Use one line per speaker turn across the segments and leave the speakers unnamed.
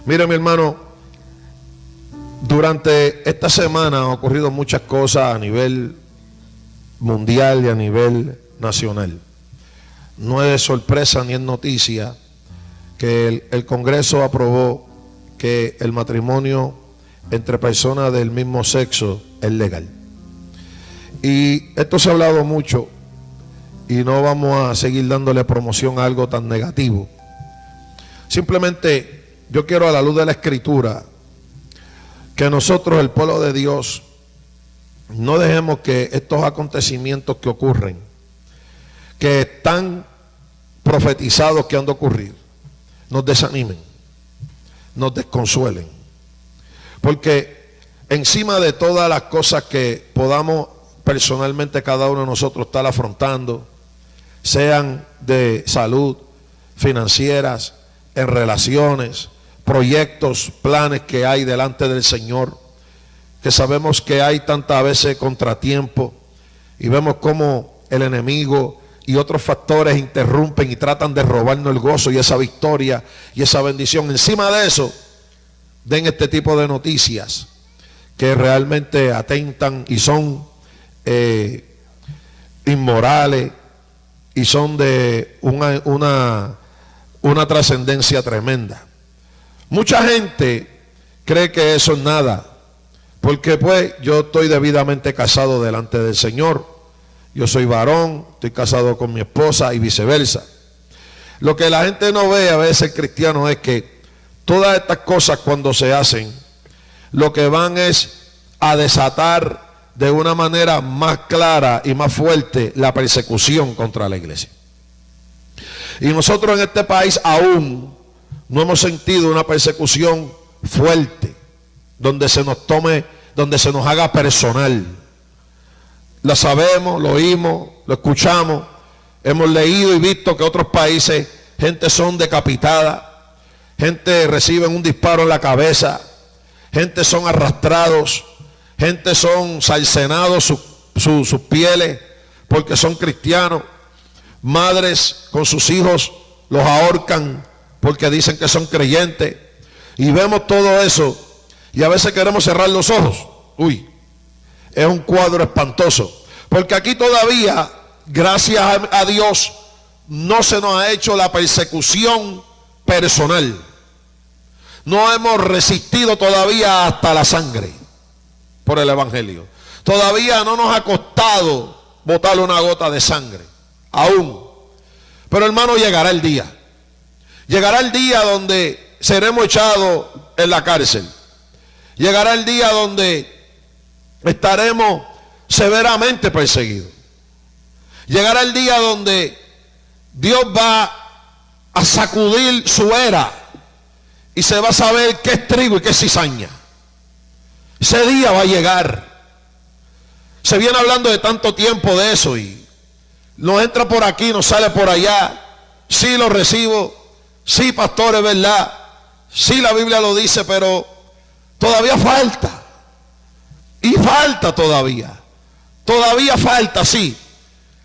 Mire, mi hermano, durante esta semana han ocurrido muchas cosas a nivel mundial y a nivel nacional. No es sorpresa ni es noticia que el Congreso aprobó que el matrimonio entre personas del mismo sexo es legal. Y esto se ha hablado mucho y no vamos a seguir dándole promoción a algo tan negativo. Simplemente yo quiero, a la luz de la Escritura, que nosotros, el pueblo de Dios, no dejemos que estos acontecimientos que ocurren, que están profetizados que han de ocurrir, nos desanimen, nos desconsuelen. Porque encima de todas las cosas que podamos personalmente cada uno de nosotros estar afrontando, sean de salud, financieras, en relaciones, proyectos, planes que hay delante del Señor, que sabemos que hay tantas veces contratiempo y vemos cómo el enemigo y otros factores interrumpen y tratan de robarnos el gozo y esa victoria y esa bendición. Encima de eso, den este tipo de noticias que realmente atentan y son inmorales y son de una trascendencia tremenda. Mucha gente cree que eso es nada, porque pues yo estoy debidamente casado delante del Señor. Yo soy varón, estoy casado con mi esposa y viceversa. Lo que la gente no ve a veces, cristiano, es que todas estas cosas cuando se hacen, lo que van es a desatar de una manera más clara y más fuerte la persecución contra la iglesia. Y nosotros en este país aún no hemos sentido una persecución fuerte, donde se nos tome, donde se nos haga personal. La sabemos, lo oímos, lo escuchamos, hemos leído y visto que otros países, gente son decapitadas, gente recibe un disparo en la cabeza, gente son arrastrados, gente son cercenados sus pieles porque son cristianos, madres con sus hijos los ahorcan porque dicen que son creyentes, y vemos todo eso y a veces queremos cerrar los ojos. Uy, es un cuadro espantoso, porque aquí todavía, gracias a Dios, no se nos ha hecho la persecución personal. No hemos resistido todavía hasta la sangre por el evangelio. Todavía no nos ha costado botar una gota de sangre, aún. Pero hermano, llegará el día. Llegará el día donde seremos echados en la cárcel. Llegará el día donde estaremos severamente perseguidos. Llegará el día donde Dios va a sacudir su era y se va a saber qué es trigo y qué es cizaña. Ese día va a llegar. Se viene hablando de tanto tiempo de eso y nos entra por aquí, nos sale por allá. Sí lo recibo, sí pastor, es verdad, sí la Biblia lo dice, pero todavía falta. Y falta todavía. Todavía falta, sí.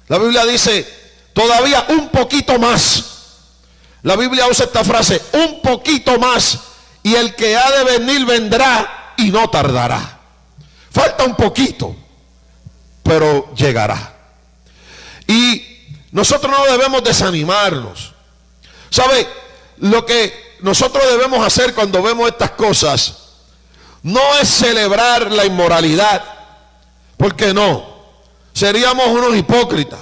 La Biblia dice, todavía un poquito más. La Biblia usa esta frase, un poquito más, y el que ha de venir vendrá y no tardará. Falta un poquito, pero llegará. Y nosotros no debemos desanimarnos. ¿Sabe? Lo que nosotros debemos hacer cuando vemos estas cosas no es celebrar la inmoralidad, porque no, seríamos unos hipócritas.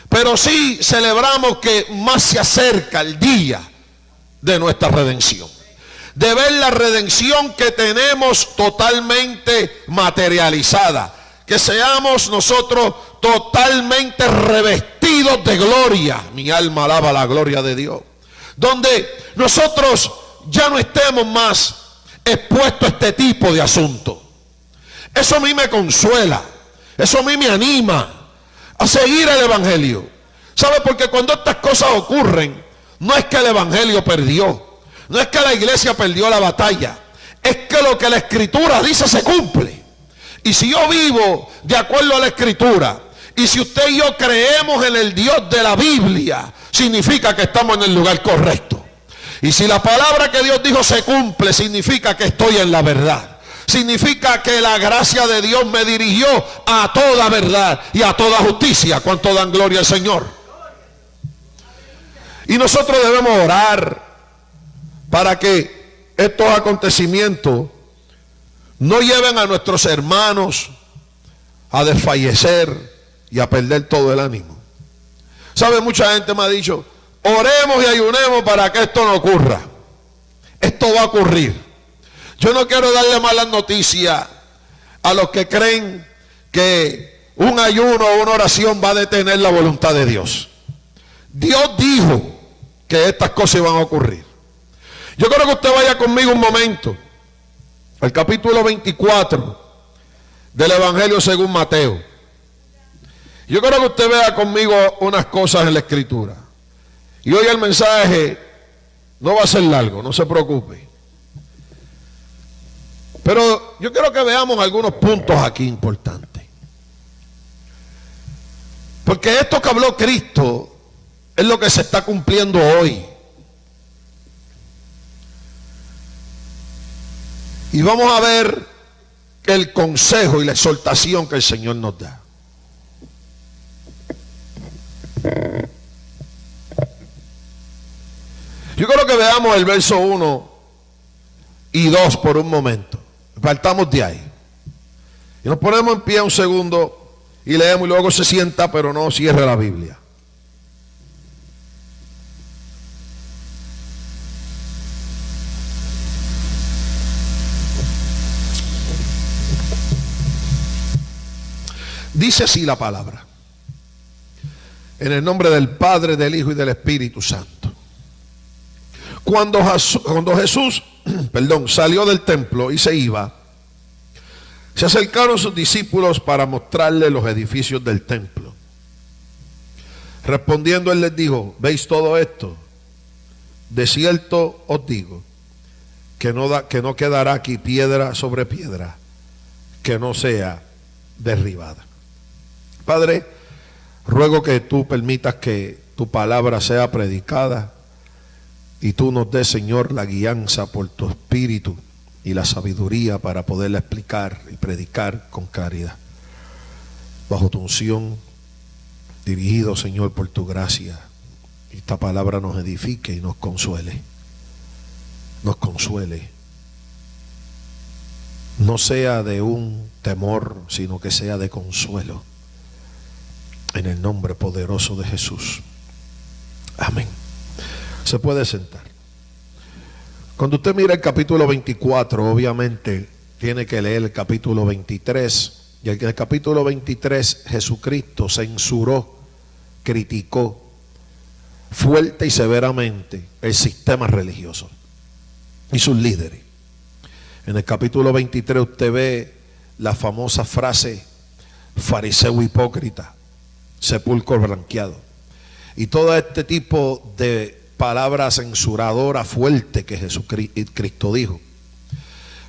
Pero sí celebramos que más se acerca el día de nuestra redención, de ver la redención que tenemos totalmente materializada, que seamos nosotros totalmente revestidos de gloria. Mi alma alaba la gloria de Dios, donde nosotros ya no estemos más expuestos a este tipo de asuntos. Eso a mí me consuela, eso a mí me anima a seguir el evangelio. ¿Sabe? Porque cuando estas cosas ocurren, no es que el evangelio perdió, no es que la iglesia perdió la batalla, es que lo que la escritura dice se cumple. Y si yo vivo de acuerdo a la escritura, y si usted y yo creemos en el Dios de la Biblia, significa que estamos en el lugar correcto. Y si la palabra que Dios dijo se cumple, significa que estoy en la verdad. Significa que la gracia de Dios me dirigió a toda verdad y a toda justicia. ¿Cuánto dan gloria al Señor? Y nosotros debemos orar para que estos acontecimientos no lleven a nuestros hermanos a desfallecer y a perder todo el ánimo. ¿Sabe? Mucha gente me ha dicho, oremos y ayunemos para que esto no ocurra. Esto va a ocurrir. Yo no quiero darle malas noticias a los que creen que un ayuno o una oración va a detener la voluntad de Dios. Dios dijo que estas cosas iban a ocurrir. Yo quiero que usted vaya conmigo un momento al capítulo 24 del Evangelio según Mateo. Yo quiero que usted vea conmigo unas cosas en la Escritura. Y hoy el mensaje no va a ser largo, no se preocupe. Pero yo quiero que veamos algunos puntos aquí importantes. Porque esto que habló Cristo es lo que se está cumpliendo hoy. Y vamos a ver el consejo y la exhortación que el Señor nos da. Yo quiero que veamos el verso 1 y 2 por un momento. Partamos de ahí. Y nos ponemos en pie un segundo y leemos y luego se sienta, pero no cierre la Biblia. Dice así la palabra. En el nombre del Padre, del Hijo y del Espíritu Santo. Cuando Jesús salió del templo y se iba, se acercaron sus discípulos para mostrarle los edificios del templo. Respondiendo él les dijo, ¿veis todo esto? De cierto os digo que no quedará aquí piedra sobre piedra que no sea derribada. Padre, ruego que tú permitas que tu palabra sea predicada y tú nos des, Señor, la guianza por tu espíritu y la sabiduría para poderla explicar y predicar con claridad. Bajo tu unción, dirigido, Señor, por tu gracia, esta palabra nos edifique y nos consuele. Nos consuele. No sea de un temor, sino que sea de consuelo. En el nombre poderoso de Jesús. Amén. Se puede sentar. Cuando usted mira el capítulo 24, obviamente tiene que leer el capítulo 23. Y en el capítulo 23 Jesucristo censuró, criticó fuerte y severamente el sistema religioso y sus líderes. En el capítulo 23 usted ve la famosa frase fariseo hipócrita, sepulcro blanqueado, y todo este tipo de palabra censuradora fuerte que Jesucristo dijo.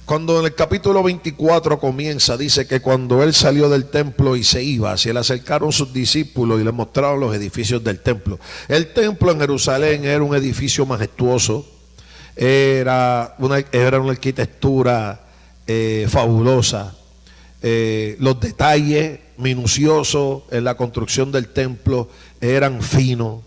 Cuando en el capítulo 24 comienza, dice que cuando él salió del templo y se iba, se le acercaron sus discípulos y le mostraron los edificios del templo. El templo en Jerusalén era un edificio majestuoso, era una arquitectura fabulosa. Los detalles minuciosos en la construcción del templo eran finos.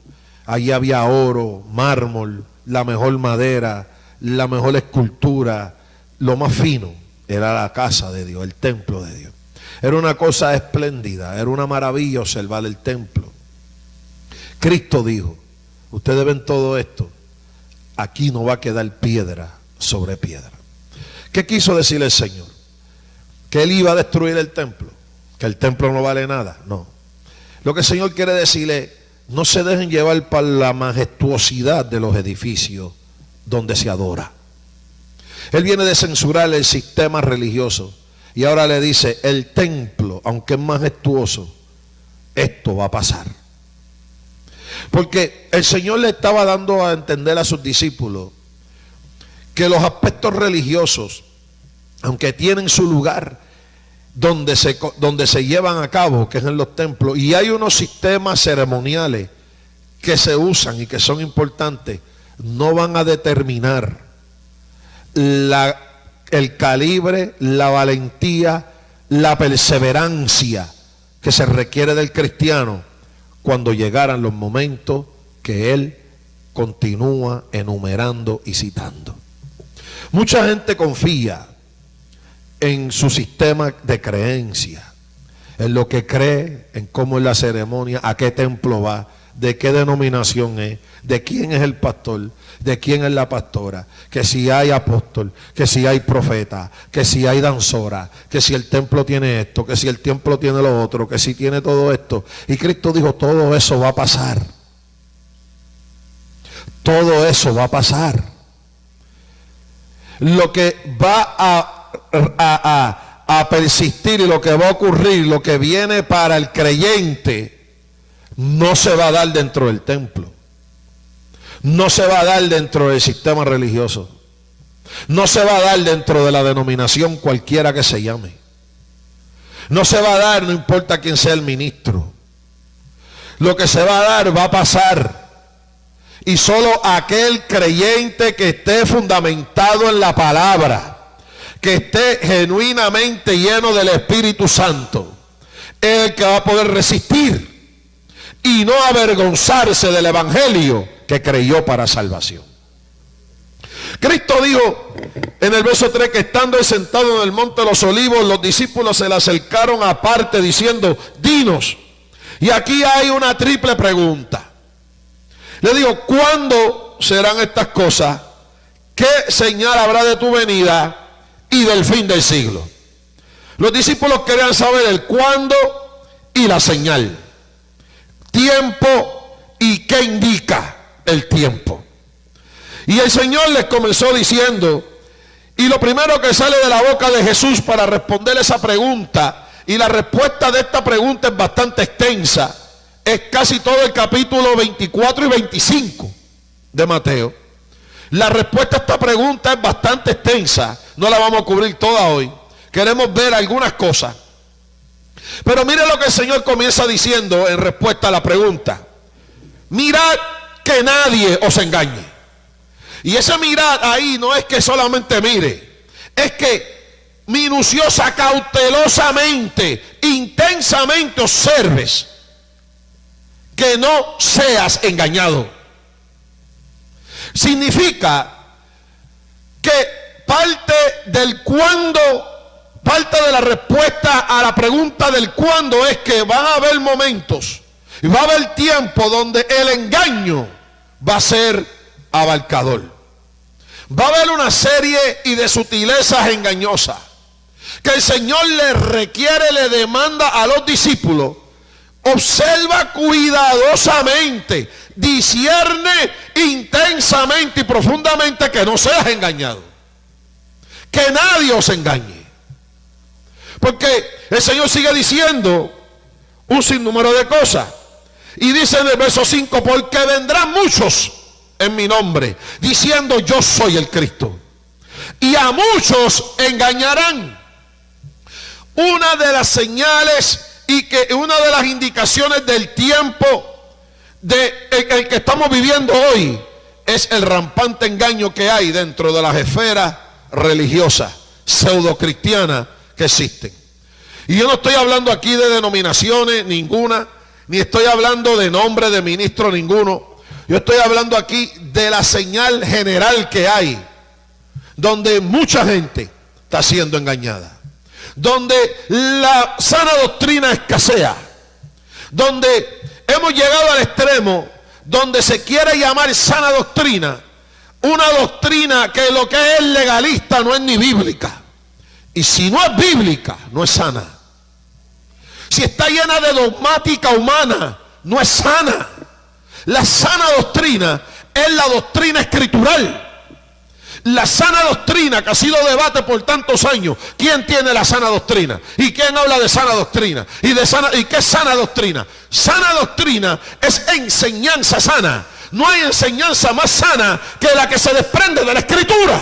Allí había oro, mármol, la mejor madera, la mejor escultura. Lo más fino era la casa de Dios, el templo de Dios. Era una cosa espléndida, era una maravilla observar el templo. Cristo dijo, ustedes ven todo esto, aquí no va a quedar piedra sobre piedra. ¿Qué quiso decir el Señor? ¿Que Él iba a destruir el templo? ¿Que el templo no vale nada? No. Lo que el Señor quiere decirle, no se dejen llevar por la majestuosidad de los edificios donde se adora. Él viene de censurar el sistema religioso y ahora le dice, el templo, aunque es majestuoso, esto va a pasar. Porque el Señor le estaba dando a entender a sus discípulos que los aspectos religiosos, aunque tienen su lugar donde se llevan a cabo, que es en los templos, y hay unos sistemas ceremoniales que se usan y que son importantes, no van a determinar el calibre, la valentía, la perseverancia que se requiere del cristiano cuando llegaran los momentos que él continúa enumerando y citando. Mucha gente confía en su sistema de creencia, en lo que cree, en cómo es la ceremonia, a qué templo va, de qué denominación es, de quién es el pastor, de quién es la pastora, que si hay apóstol, que si hay profeta, que si hay danzora, que si el templo tiene esto, que si el templo tiene lo otro, que si tiene todo esto. Y Cristo dijo, todo eso va a pasar. Todo eso va a pasar. Lo que va a persistir y lo que va a ocurrir, lo que viene para el creyente, no se va a dar dentro del templo. No se va a dar dentro del sistema religioso. No se va a dar dentro de la denominación cualquiera que se llame. No se va a dar, no importa quién sea el ministro. Lo que se va a dar va a pasar. Y solo aquel creyente que esté fundamentado en la palabra, que esté genuinamente lleno del Espíritu Santo, es el que va a poder resistir y no avergonzarse del evangelio que creyó para salvación. Cristo dijo en el verso 3 que estando él sentado en el monte de los olivos, los discípulos se le acercaron aparte diciendo, dinos. Y aquí hay una triple pregunta. Le digo, ¿cuándo serán estas cosas? ¿Qué señal habrá de tu venida y del fin del siglo? Los discípulos querían saber el cuándo y la señal. Tiempo y qué indica el tiempo. Y el Señor les comenzó diciendo, y lo primero que sale de la boca de Jesús para responder esa pregunta, y la respuesta de esta pregunta es bastante extensa, es casi todo el capítulo 24 y 25 de Mateo. La respuesta a esta pregunta es bastante extensa, no la vamos a cubrir toda hoy, queremos ver algunas cosas. Pero mire lo que el Señor comienza diciendo en respuesta a la pregunta. Mirad que nadie os engañe. Y ese mirad ahí no es que solamente mire, es que minuciosa, cautelosamente, intensamente observes que no seas engañado. Significa que parte del cuándo, parte de la respuesta a la pregunta del cuándo es que van a haber momentos y va a haber tiempo donde el engaño va a ser abarcador. Va a haber una serie y de sutilezas engañosas que el Señor le requiere, le demanda a los discípulos. Observa cuidadosamente, discierne intensamente y profundamente que no seas engañado. Que nadie os engañe. Porque el Señor sigue diciendo un sinnúmero de cosas. Y dice en el verso 5, porque vendrán muchos en mi nombre, diciendo yo soy el Cristo. Y a muchos engañarán. Una de las señales y que una de las indicaciones del tiempo el que estamos viviendo hoy es el rampante engaño que hay dentro de las esferas religiosas, pseudocristianas que existen. Y yo no estoy hablando aquí de denominaciones ninguna, ni estoy hablando de nombre de ministro ninguno. Yo estoy hablando aquí de la señal general que hay, donde mucha gente está siendo engañada, donde la sana doctrina escasea, donde hemos llegado al extremo donde se quiere llamar sana doctrina una doctrina que lo que es legalista no es ni bíblica, y si no es bíblica no es sana. Si está llena de dogmática humana no es sana. La sana doctrina es la doctrina escritural. La sana doctrina que ha sido debate por tantos años. ¿Quién tiene la sana doctrina? ¿Y quién habla de sana doctrina? ¿Y qué es sana doctrina? Sana doctrina es enseñanza sana. No hay enseñanza más sana que la que se desprende de la escritura.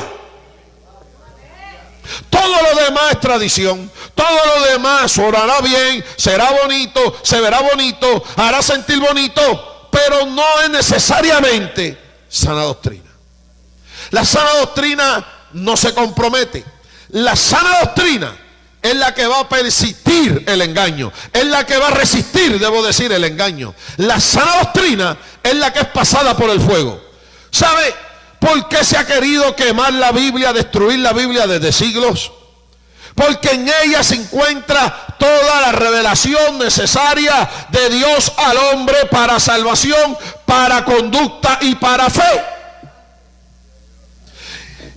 Todo lo demás es tradición. Todo lo demás orará bien, será bonito, se verá bonito, hará sentir bonito, pero no es necesariamente sana doctrina. La sana doctrina no se compromete. La sana doctrina es la que va a persistir el engaño, es la que va a resistir, debo decir, el engaño. La sana doctrina es la que es pasada por el fuego. ¿Sabe por qué se ha querido quemar la Biblia, destruir la Biblia desde siglos? Porque en ella se encuentra toda la revelación necesaria de Dios al hombre para salvación, para conducta y para fe.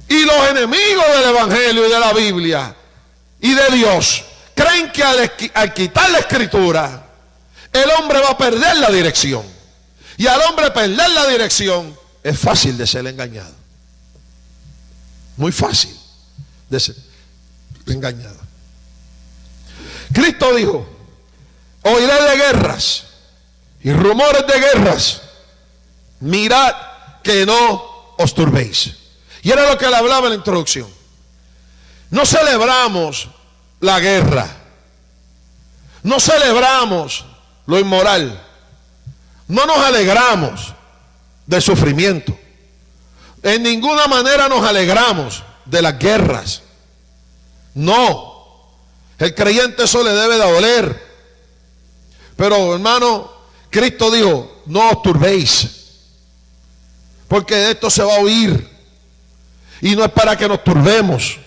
Y los enemigos del Evangelio y de la Biblia y de Dios creen que al quitar la Escritura, el hombre va a perder la dirección. Y al hombre perder la dirección, es fácil de ser engañado. Muy fácil de ser engañado. Cristo dijo: oiré de guerras y rumores de guerras, mirad que no os turbéis. Y era lo que le hablaba en la introducción. No celebramos la guerra, no celebramos lo inmoral, no nos alegramos del sufrimiento, en ninguna manera nos alegramos de las guerras. No, el creyente eso le debe de doler. Pero hermano, Cristo dijo: no os turbéis, porque de esto se va a oír. Y no es para que nos turbemos.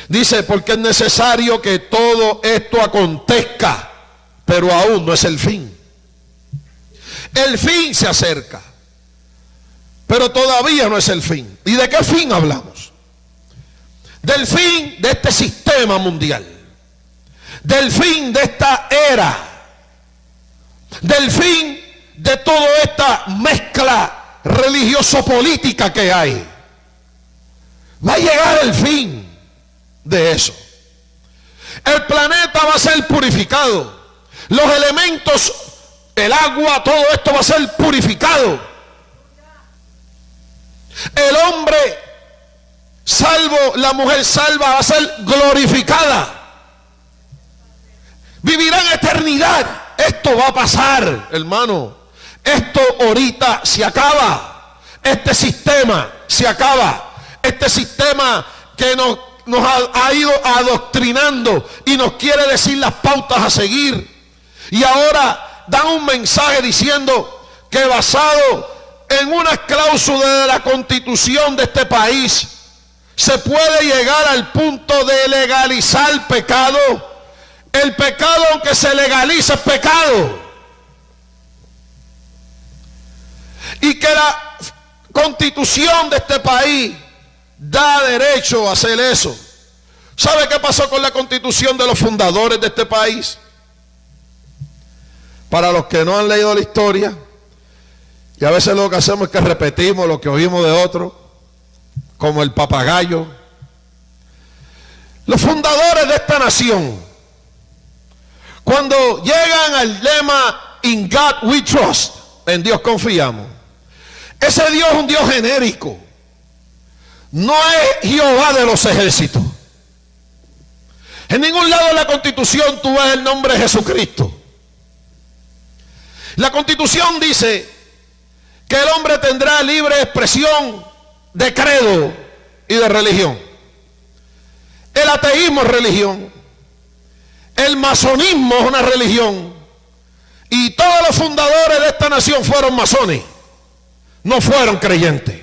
Dice: porque es necesario que todo esto acontezca, pero aún no es el fin. El fin se acerca, pero todavía no es el fin. ¿Y de qué fin hablamos? Del fin de este sistema mundial, del fin de esta era, del fin de toda esta mezcla religioso-política que hay. Va a llegar el fin de eso. El planeta va a ser purificado, los elementos, el agua, todo esto va a ser purificado. El hombre salvo, la mujer salva va a ser glorificada, vivirá en eternidad. Esto va a pasar, hermano. Esto ahorita se acaba. Este sistema se acaba. Este sistema que nos ha ido adoctrinando y nos quiere decir las pautas a seguir. Y ahora dan un mensaje diciendo que basado en unas cláusulas de la Constitución de este país se puede llegar al punto de legalizar el pecado. El pecado, aunque se legalice, es pecado. Y que la Constitución de este país da derecho a hacer eso. ¿Sabe qué pasó con la Constitución de los fundadores de este país? Para los que no han leído la historia, y a veces lo que hacemos es que repetimos lo que oímos de otros, como el papagayo. Los fundadores de esta nación, cuando llegan al lema In God we trust, en Dios confiamos, ese Dios es un Dios genérico, no es Jehová de los ejércitos. En ningún lado de la Constitución tú ves el nombre de Jesucristo. La Constitución dice que el hombre tendrá libre expresión de credo y de religión. El ateísmo es religión, el masonismo es una religión, y todos los fundadores de esta nación fueron masones, no fueron creyentes.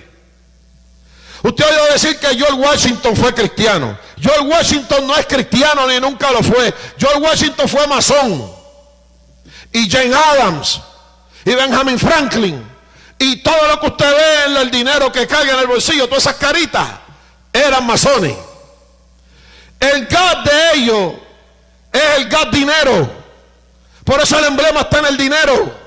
Usted ha oído decir que George Washington fue cristiano. George Washington no es cristiano ni nunca lo fue. George Washington fue masón. Y Jane Addams y Benjamin Franklin y todo lo que usted ve en el dinero que carga en el bolsillo, todas esas caritas, eran masones. El God de ellos es el God dinero. Por eso el emblema está en el dinero.